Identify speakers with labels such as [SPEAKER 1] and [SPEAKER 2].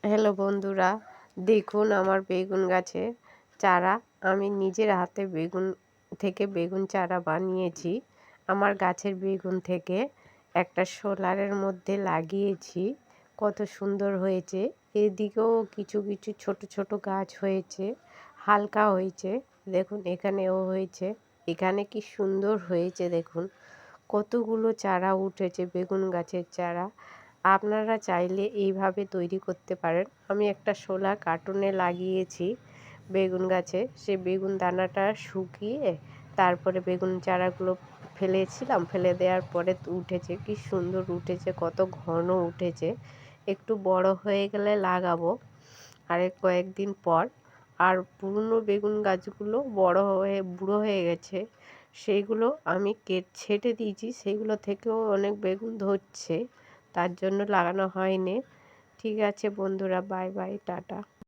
[SPEAKER 1] Hello বন্ধুরা, দেখুন আমার বেগুন গাছে চারা। আমি নিজের হাতে বেগুন চারা বানিয়েছি। আমার গাছের বেগুন থেকে একটা সোলারের মধ্যে লাগিয়েছি। কত সুন্দর হয়েছে। এদিকেও কিছু কিছু ছোট ছোট গাছ হয়েছে, হালকা হয়েছে। দেখুন এখানেও হয়েছে। এখানে কি সুন্দর হয়েছে দেখুন, কতগুলো চারা উঠেছে বেগুন গাছের চারা। আপনারা চাইলে এইভাবে তৈরি করতে পারেন। আমি একটা শোলা কার্টুনে লাগিয়েছি বেগুন গাছে। সে বেগুন দানাটা শুকিয়ে তারপরে বেগুন চারাগুলো ফেলেছিলাম, ফেলে দেওয়ার পরে উঠেছে, কি সুন্দর উঠেছে, কত ঘন উঠেছে। একটু বড় হয়ে গেলে লাগাবো কয়েকদিন পর। আর পুরনো বেগুন গাছগুলো বুড়ো হয়ে গেছে, সেইগুলো আমি ছেটে দিয়েছি। সেইগুলো থেকেও অনেক বেগুন ধরছে, তার জন্য লাগানো হয়নি। ঠিক আছে বন্ধুরা, বাই বাই, টাটা।